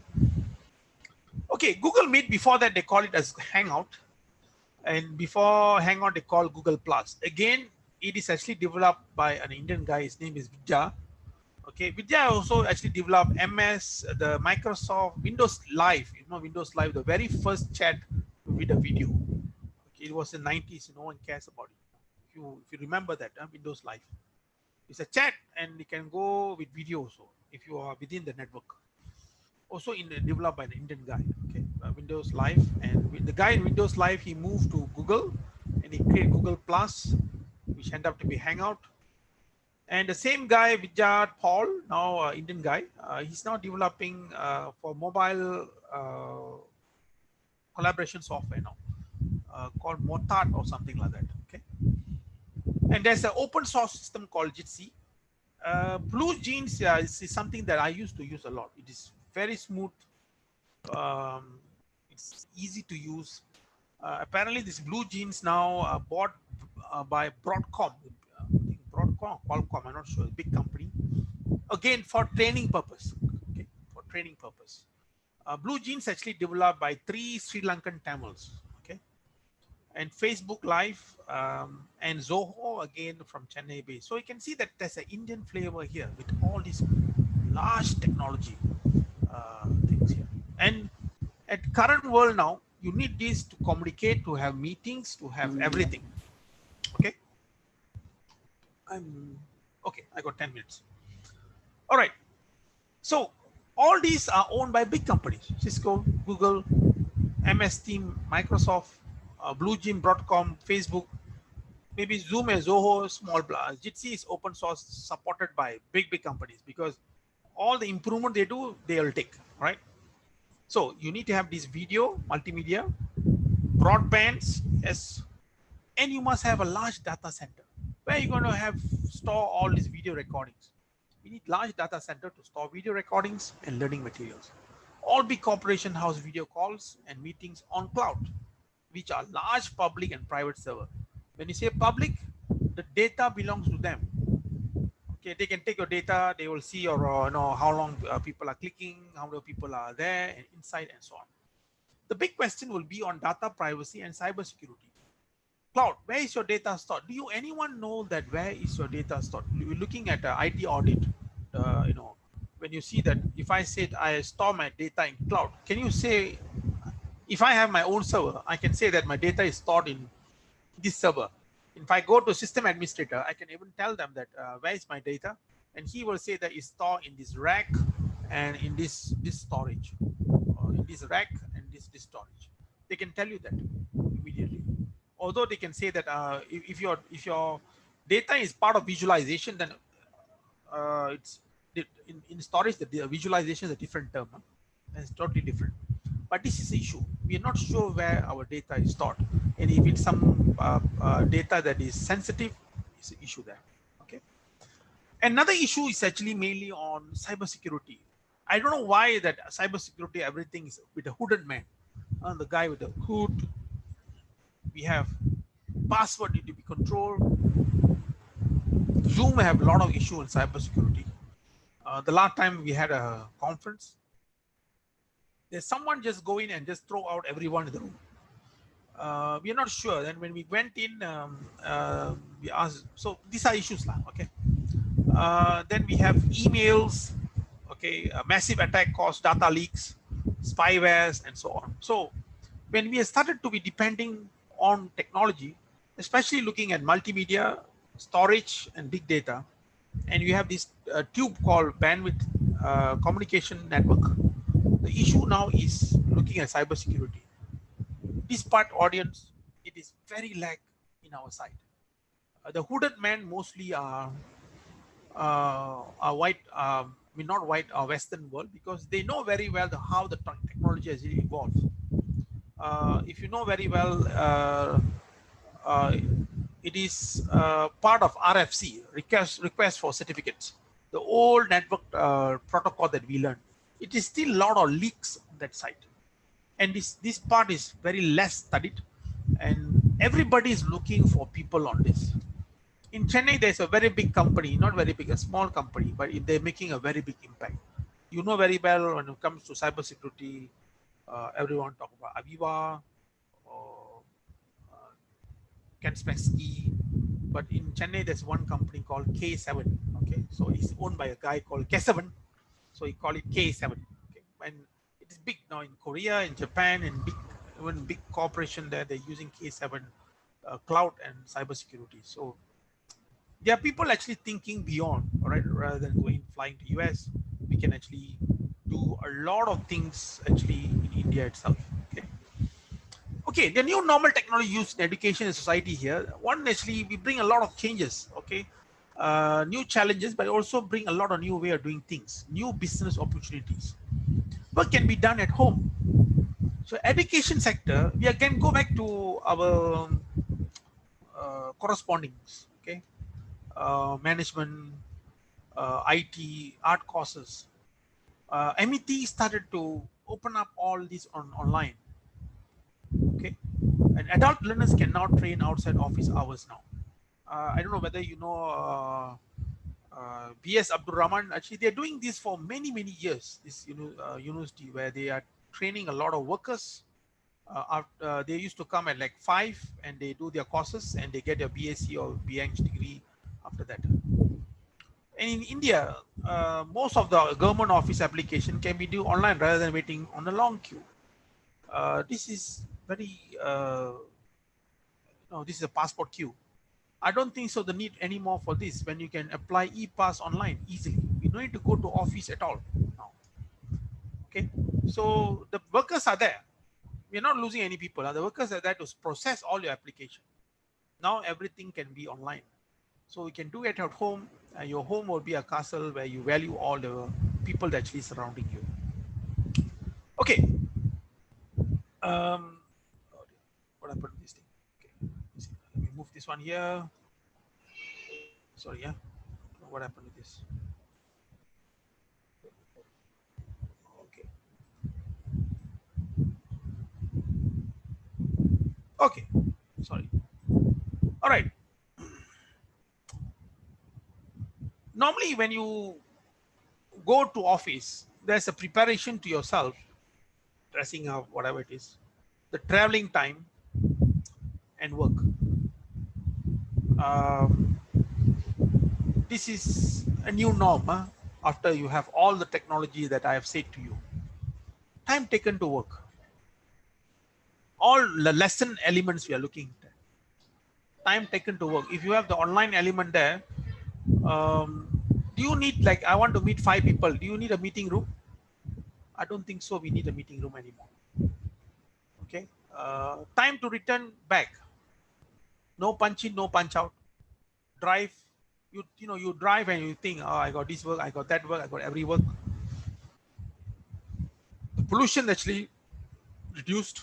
Okay, Google Meet. Before that, they call it as Hangout, and before Hangout, they call Google Plus. Again, it is actually developed by an Indian guy. His name is Vidya. Okay, Vidya also actually developed MS, the Microsoft Windows Live. Windows Live, the very first chat with a video. Okay, it was in the 90s. No one cares about it. If you remember that, Windows Live. It's a chat, and you can go with video also if you are within the network. Also developed by an Indian guy. Okay, Windows Live, and with the guy in Windows Live, he moved to Google, and he created Google Plus, which ended up to be Hangout. And the same guy, Vijay Paul, now Indian guy, he's now developing for mobile collaboration software now, called Motart or something like that. Okay, and there's an open source system called Jitsi. Blue Jeans is something that I used to use a lot. It is very smooth. Um, it's easy to use. Apparently, this Blue Jeans now bought by Broadcom. Broadcom, Qualcomm, I'm not sure. A big company. Again, for training purpose. Okay, for training purpose. Blue Jeans actually developed by 3 Sri Lankan Tamils. Okay, and Facebook Live and Zoho again from Chennai base. So you can see that there's an Indian flavor here with all these large technology things here. And at current world now, you need this to communicate, to have meetings, to have everything. Okay. I'm okay. I got 10 minutes. All right. So All these are owned by big companies: Cisco, Google, MS Team, Microsoft, Blue Gym, Broadcom, Facebook. Maybe Zoom is Zoho, small. Jitsi is open source, supported by big companies, because all the improvement they do, they'll take, right? So you need to have this video, multimedia, broadbands, yes, and you must have a large data center where you're going to have store all these video recordings. We need large data center to store video recordings and learning materials. All big corporation house video calls and meetings on cloud, which are large public and private server. When you say public, the data belongs to them. Okay, they can take your data. They will see your how long people are clicking, how many people are there, and inside, and so on. The big question will be on data privacy and cybersecurity. Cloud, where is your data stored? Do you anyone know that where is your data stored? We're looking at IT audit. When you see that, if I said I store my data in cloud, can you say, if I have my own server, I can say that my data is stored in this server. If I go to system administrator, I can even tell them that where is my data, and he will say that it's stored in this rack and in this storage, or in this rack and this storage. They can tell you that immediately. Although they can say that if your data is part of visualization, then it's in storage. The visualization is a different term. Huh? It's totally different. But this is the issue. We are not sure where our data is stored, and if it's some data that is sensitive, it's an issue there. Okay. Another issue is actually mainly on cybersecurity. I don't know why that cybersecurity everything is with a hooded man, the guy with the hood. We have password need to be controlled. Zoom have a lot of issue in cybersecurity. The last time we had a conference, there's someone just go in and just throw out everyone in the room. We are not sure. Then when we went in, we asked. So these are issues now. Okay. Then we have emails. Okay, massive attack cost, data leaks, spywares, and so on. So when we started to be depending on technology, especially looking at multimedia, storage, and big data, and you have this tube called bandwidth communication network. The issue now is looking at cybersecurity. This part audience, it is very lag in our side. The hooded men mostly are white, I mean not white, Western world, because they know very well how the technology has evolved. If you know very well, uh, it is part of RFC, request for certificates, the old network protocol that we learned. It is still a lot of leaks on that side, and this part is very less studied, and everybody is looking for people on this. In Chennai, there's a very big company, not very big, a small company, but they're making a very big impact. You know very well when it comes to cybersecurity, everyone talk about Aviva or uh, Kaspersky. But in Chennai, there's one company called K7. Okay, so it's owned by a guy called K7. So he call it K7. Okay, and it is big now in Korea, in Japan, and even big corporation there. They're using K7 cloud and cybersecurity. So there are people actually thinking beyond, all right, rather than going flying to US. We can actually do a lot of things actually in India itself. Okay. Okay, the new normal technology used in education and society here. One, actually, we bring a lot of changes. Okay, new challenges, but also bring a lot of new way of doing things, new business opportunities. What can be done at home? So, education sector, we again go back to our correspondings. Okay, management, IT, art courses. MET started to open up all these online. Okay, and adult learners can now train outside office hours now. I don't know whether you know BS Abdul Rahman. Actually, they're doing this for many years. This university where they are training a lot of workers. They used to come at like 5 and they do their courses and they get their BSc or BH degree after that. And in India, most of the government office application can be done online rather than waiting on a long queue. This is very, no, this is a passport queue. I don't think so the need anymore for this when you can apply e-pass online easily. You don't need to go to office at all now. Okay, so the workers are there. We're not losing any people. The workers are there to process all your application. Now everything can be online. So you can do it at home. Your home will be a castle where you value all the people that actually surrounding you. Okay. Um, what happened to this thing? Okay. Let me move this one here. Sorry, yeah. What happened to this? Okay. Okay. Sorry. All right. Normally, when you go to office, there's a preparation to yourself, dressing up, whatever it is, the traveling time, and work. Um, this is a new norm, huh? After you have all the technology that I have said to you. Time taken to work. All the lesson elements we are looking at. Time taken to work. If you have the online element there, do you need, like, I want to meet 5 people. Do you need a meeting room? I don't think so. We need a meeting room anymore. Okay. Time to return back. No punch in, no punch out. Drive. You drive and you think, oh, I got this work, I got that work, I got every work. The pollution actually reduced.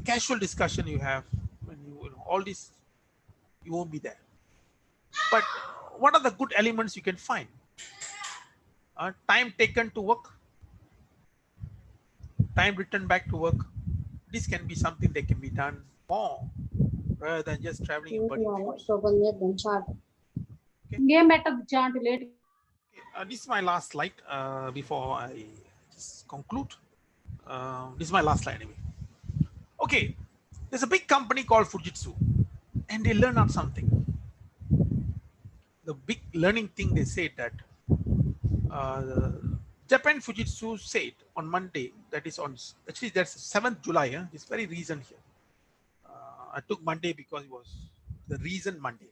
Casual discussion you have when all this, you won't be there. But what are the good elements you can find? Time taken to work, time returned back to work. This can be something that can be done more rather than just traveling and burning fuels. Okay.
Game better chant late.
This is my last slide before I just conclude. This is my last slide anyway. Okay, there's a big company called Fujitsu, and they learn out something. The big learning thing they said that uh, Japan Fujitsu said on Monday, that is on actually that's 7th July. It's very recent here. I took Monday because it was the recent Monday.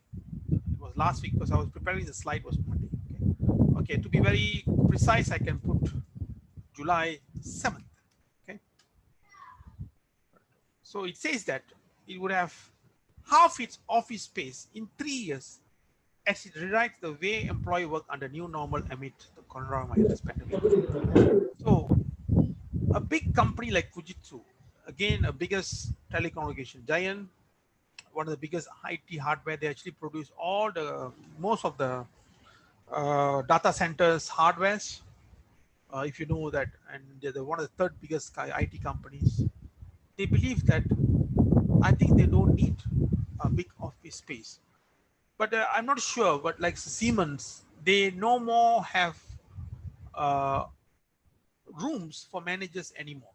It was last week because I was preparing the slide was Monday. Okay, to be very precise, I can put July 7th. Okay, so it says that it would have half its office space in 3 years as it rewrites the way employee work under new normal amid the coronavirus pandemic. So, a big company like Fujitsu, again, a biggest telecommunication giant, one of the biggest IT hardware, they actually produce most of the data centers hardwares. If you know that, and they're one of the third biggest IT companies. They believe that I think they don't need a big office space. But I'm not sure. But like Siemens, they no more have uh, rooms for managers anymore.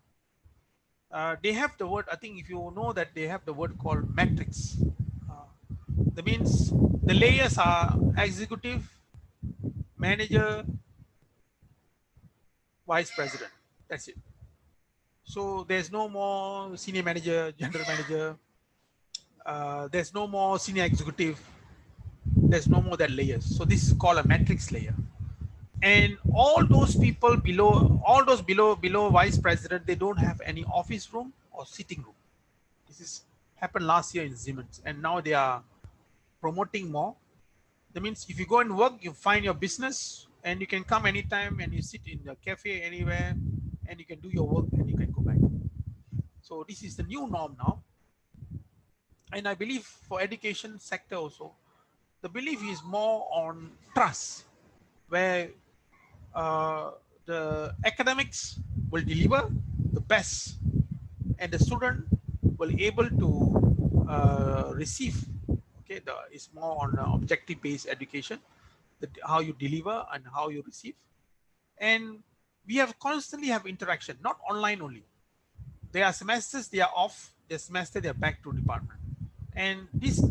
They have the word. I think if you know that they have the word called matrix. Uh, that means the layers are executive, manager, vice president. That's it. So there's no more senior manager, general manager. There's no more senior executive. There's no more that layers. So this is called a matrix layer. And all those people below, all those below vice president, they don't have any office room or sitting room. This is happened last year in Siemens, and now they are promoting more. That means if you go and work, you find your business, and you can come anytime, and you sit in the cafe anywhere, and you can do your work, and you can go back. So this is the new norm now, and I believe for education sector also, the belief is more on trust, where uh, the academics will deliver the best, and the student will able to receive. Okay, it's more on objective based education, how you deliver and how you receive. And we have constantly have interaction, not online only. There are semesters they are off, the semester they are back to department, and these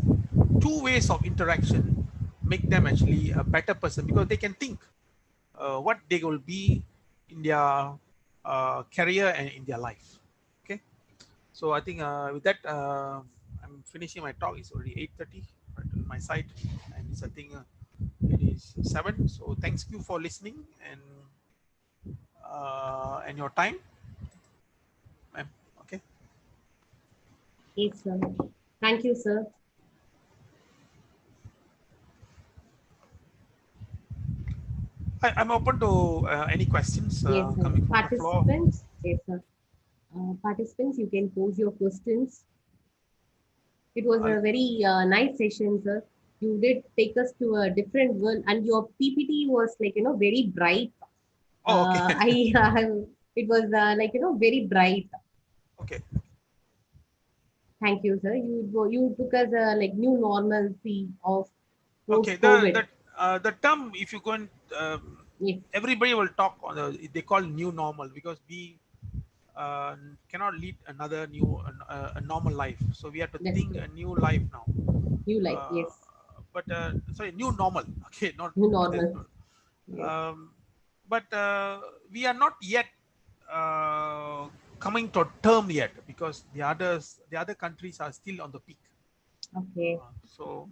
two ways of interaction make them actually a better person because they can think what they will be in their career and in their life. Okay, so I think with that I'm finishing my talk. It's already 8:30 right on my side, and it's, I think it is 7. So thanks you for listening, and and your time, ma'am. Okay.
Yes, sir. Thank you, sir.
I'm open to any questions
Yes, sir.
coming from the floor.
Participants, yes, sir. Participants, you can pose your questions. It was
Uh,
a very nice session, sir. You did take us to a different world, and your PPT was like, very bright.
oh, okay.
It was like, very bright.
Okay.
Thank you, sir. You took us like new normalcy of
Okay.
post COVID.
The term, if you go and
Yes,
everybody will talk on they call new normal, because we cannot lead another a normal life. So we have to
that's
think
true.
a new life now.
New life,
Uh,
yes.
but sorry, new normal. Okay, not
New
there's
normal.
no.
Yes.
Um, but we are not yet uh, coming to a term yet, because the other countries are still on the peak.
Okay.
So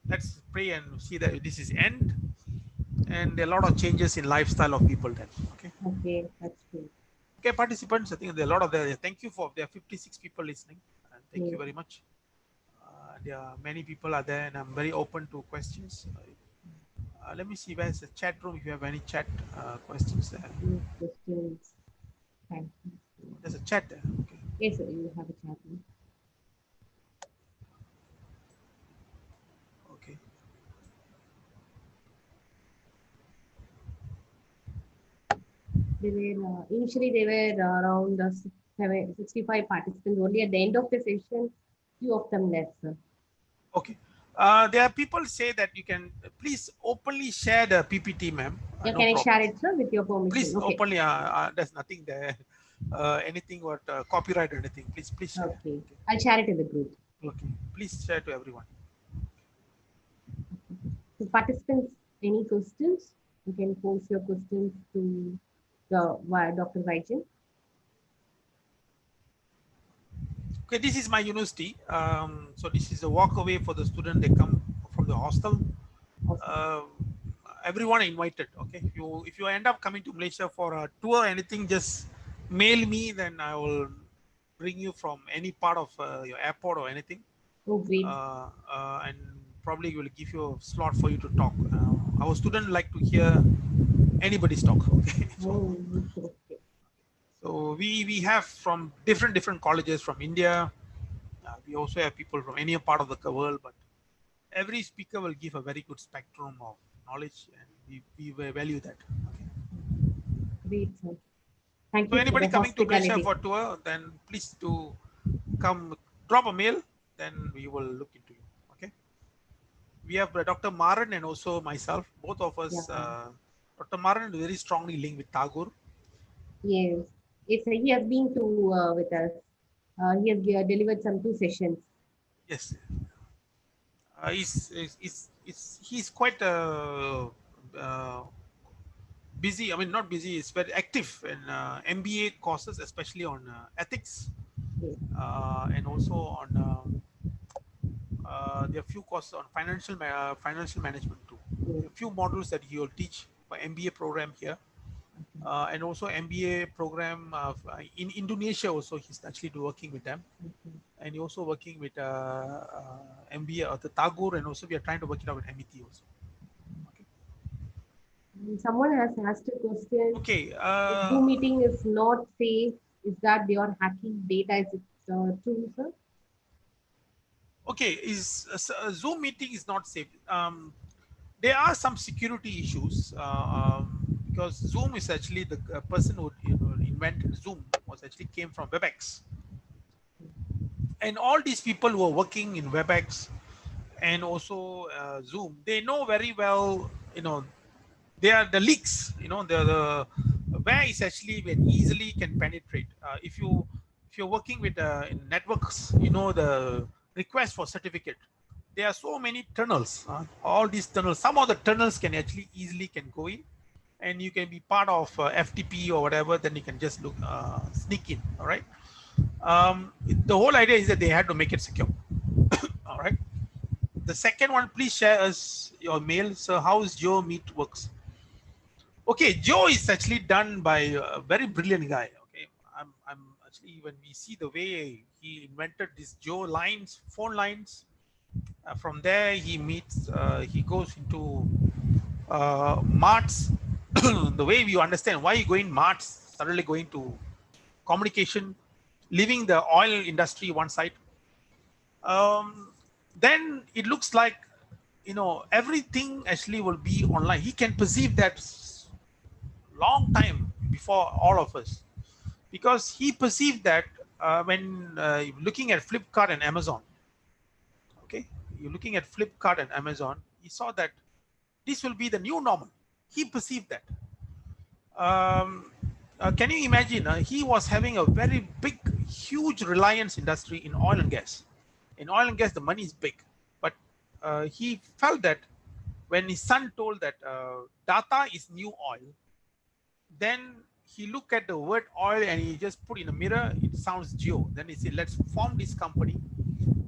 let's pray and see that this is end, and a lot of changes in lifestyle of people then. Okay.
Okay, that's true.
Okay, participants, I think there are a lot of there. Thank you for there are 56 people listening, and thank you
Yes.
very much. There are many people are there, and I'm very open to questions. Let me see where's the chat room. If you have any chat questions there,
Yes, questions. Thank you.
there's a chat there. Okay,
Yes, sir, you have a chat.
okay,
They were initially they were around 65 participants. Only at the end of the session, few of them left, sir.
okay. There are people say that you can please openly share the PPT, ma'am.
Yeah,
No
can I share
problem.
it, sir, with your permission?
Please
Okay.
openly. There's nothing there. Anything what copyright or anything. Please share.
Okay.
Okay.
I'll share it in the group. Yes.
Okay. Please share to everyone.
So participants, any questions? You can post your questions to Dr. Vajan.
Okay, this is my university. So this is a walk away for the student. They come from the hostel.
Awesome.
Uh, Everyone invited. Okay, if you end up coming to Malaysia for a tour or anything, just mail me. Then I will bring you from any part of your airport or anything,
Oh, great.
and probably will give you a slot for you to talk. Our students like to hear anybody's talk. Okay, so
Oh, okay.
we have from different colleges from India. We also have people from any part of the world, but every speaker will give a very good spectrum of knowledge, and we value that. Okay.
Great, sir. Thank
So
you for
anybody
the
coming to Malaysia
hospitality.
for tour, then please do come, drop a mail, then we will look into you. Okay. We have Dr. Maran and also myself, both of
Yeah.
us. Dr. Maran is very strongly linked with Tagore.
Yes. It's he has been to with us. He has delivered some 2 sessions.
Yes, he's quite uh, busy. I mean, not busy. He's very active in MBA courses, especially on ethics,
Yes.
and also on there are few courses on financial management too.
Yes.
A few modules that he will teach for MBA program here,
Okay.
and also MBA program in Indonesia. Also, he's actually working with them,
Okay.
and he also working with MBA at the Tagore, and also we are trying to work it out with MET also. Okay.
Someone has asked a question.
Okay.
If Zoom meeting is not safe, is that they are hacking data? Is it true, sir?
Okay. Zoom meeting is not safe. There are some security issues because Zoom is actually the person who invented Zoom was actually came from WebEx, and all these people who are working in WebEx and also Zoom, they know very well, they are the leaks, the where is actually when easily can penetrate. If you're working with in networks, the request for certificate. There are so many tunnels. All these tunnels, some of the tunnels can actually easily can go in, and you can be part of FTP or whatever. Then you can just look sneak in. All right. The whole idea is that they had to make it secure. All right. The second one, please share us your mail. So how is your meet works? Okay, Joe is actually done by a very brilliant guy. Okay, I'm actually, when we see the way he invented this Joe lines, phone lines, from there he meets, he goes into marts. The way you understand why you going marts, suddenly going to communication, leaving the oil industry one side. Um, then it looks like, everything actually will be online. He can perceive that long time before all of us, because he perceived that when looking at Flipkart and Amazon. Okay, you're looking at Flipkart and Amazon, he saw that this will be the new normal. He perceived that. um, can you imagine, he was having a very big, huge reliance industry in oil and gas. In oil and gas the money is big, but he felt that when his son told that data is new oil, then he looked at the word oil and he just put in a mirror, it sounds geo. Then he said, let's form this company,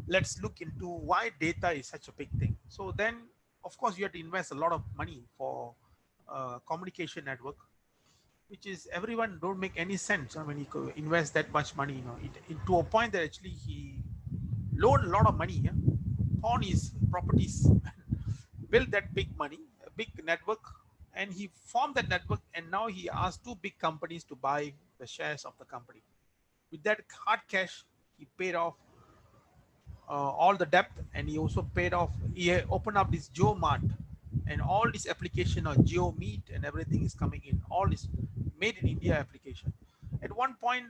let's look into why data is such a big thing. So then, of course, you have to invest a lot of money for communication network, which is, everyone don't make any sense when you invest that much money, to a point that actually he loaned a lot of money, yeah, on his properties, built that big money, a big network, and he formed that network. And now he asked two big companies to buy the shares of the company. With that hard cash, he paid off all the debt, and he also paid off. He opened up this Geo Mart, and all this application of Geo Meet and everything is coming in. All this made in India application. At one point,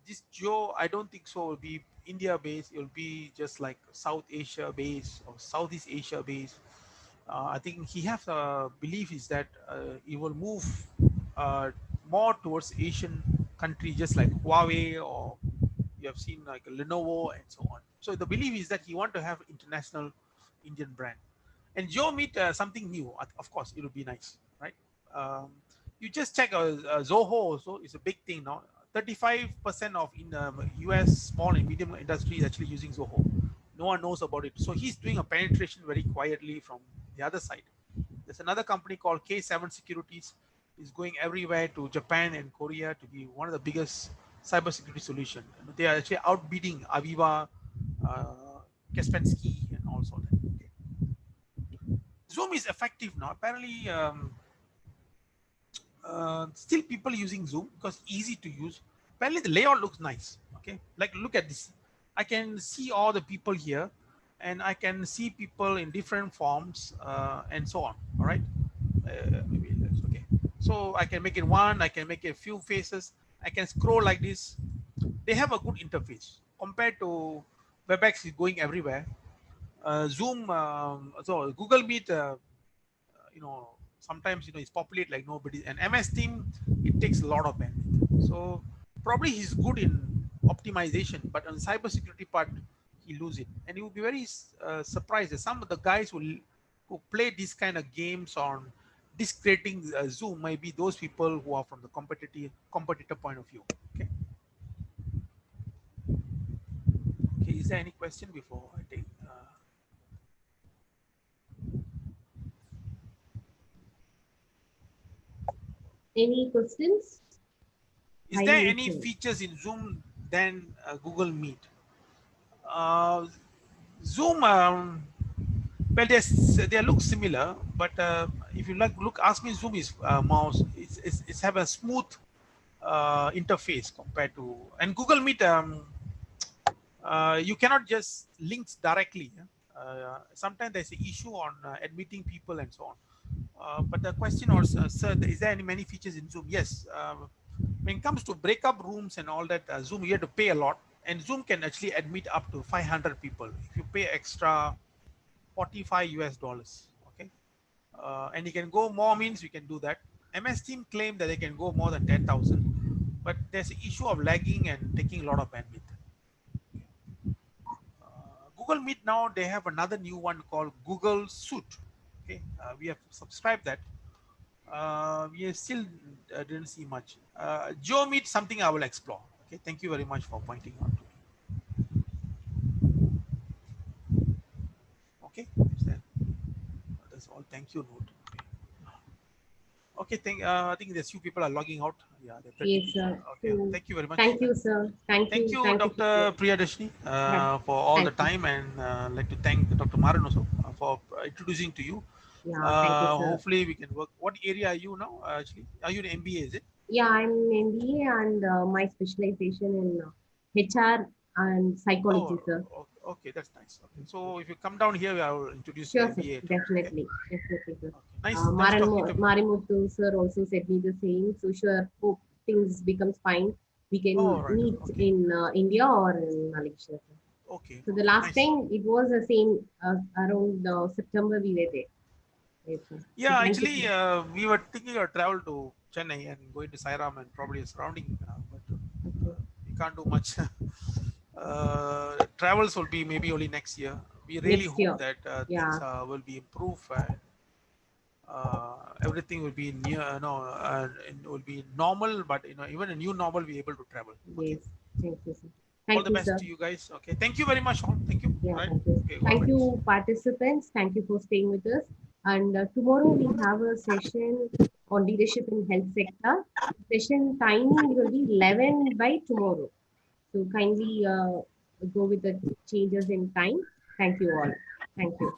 this Geo, I don't think so, will be India based. It will be just like South Asia based or Southeast Asia based. I think he has a belief is that he will move uh, more towards Asian country, just like Huawei, or you have seen like Lenovo and so on. So the belief is that he want to have international Indian brand. And Joe meet something new. Of course, it would be nice, right? Um, you just check Zoho also is a big thing now. 35% of in US small and medium industry is actually using Zoho. No one knows about it. So he's doing a penetration very quietly from the other side. There's another company called K7 Securities, is going everywhere to Japan and Korea to be one of the biggest cybersecurity solution. They are actually outbidding Aviva, uh, Kaspersky, and also that. Okay. Zoom is effective now. Apparently, still people using Zoom because easy to use. Apparently, the layout looks nice. Okay, like look at this. I can see all the people here, and I can see people in different forms and so on. All right, maybe that's okay. So I can make it one. I can make it a few faces. I can scroll like this. They have a good interface compared to WebEx is going everywhere. Zoom, so Google Meet, sometimes it's populate like nobody. And MS Team, it takes a lot of bandwidth. So probably he's good in optimization, but on cybersecurity part, he lose it. And you will be very surprised that some of the guys who play these kind of games on discrediting Zoom might be those people who are from the competitor point of view. Okay. Okay. Is there any question before I take?
Any questions?
Is
Highly
there any
useful.
features in Zoom than Google Meet? Uh, Zoom, well, they look similar, but if you look, ask me, Zoom is mouse. It's have a smooth interface compared to, and Google Meet. You cannot just links directly. Yeah? Sometimes there's an issue on admitting people and so on. But the question was, sir, is there any many features in Zoom? Yes. When it comes to breakup rooms and all that, Zoom, you have to pay a lot, and Zoom can actually admit up to 500 people if you pay extra 45 US dollars. Okay, and you can go more, means you can do that. MS Team claim that they can go more than 10,000, but there's an issue of lagging and taking a lot of bandwidth. Google Meet now they have another new one called Google Suite. Okay, we have subscribed that. We still didn't see much. Joe Meet something I will explore. Okay, thank you very much for pointing out to me. Okay, is that, that's all. Thank you, note. Okay. Okay, I think there's few people are logging out. Yeah, they're 30
Yes,
people.
sir.
Okay,
So
thank you very much.
thank you, sir.
Thank you,
Thank you for
Dr.
your
Priyadashni,
yeah.
for all the
Thank you.
time, and I'd like to thank Dr. Maran also for introducing to you.
Yeah, thank you, sir.
Hopefully, we can work. What area are you now? Actually, are you in MBA? Is it?
Yeah, I'm in MBA and my specialization in HR and psychology,
Oh,
sir.
okay, that's nice. Okay, so if you come down here, I will introduce your
Sure, sir.
MBA to you. Okay.
Definitely. Definitely, sir.
Okay. Nice talking to you.
Marimuthu, sir, also said me the same. So, sure, hope things becomes fine. We can
Oh, right.
meet
Okay.
in India or in Malaysia, sir.
Okay.
So, the
Okay.
last
Nice.
time it was the same around September we were there. Yes, sir. So,
Yeah,
thank you,
actually,
sir.
we were thinking of travel to Chennai and going to Sairam and probably surrounding, but
Okay.
we can't do much. Travels will be maybe only next year. We really
Next
hope
year.
that things
Yeah.
will be improved and everything will be near, it will be normal. But even a new normal, we able to travel. Okay.
Yes. Thank you, sir.
All
Thank
the
you,
best
sir.
to you guys. Okay. Thank you very much, Sean. Thank you.
Yeah,
Right.
thank you.
Okay. God
Thank
bless.
you, participants. Thank you for staying with us. And tomorrow we have a session on leadership in health sector. Session timing will be 11 by tomorrow. So kindly go with the changes in time. Thank you all. Thank you.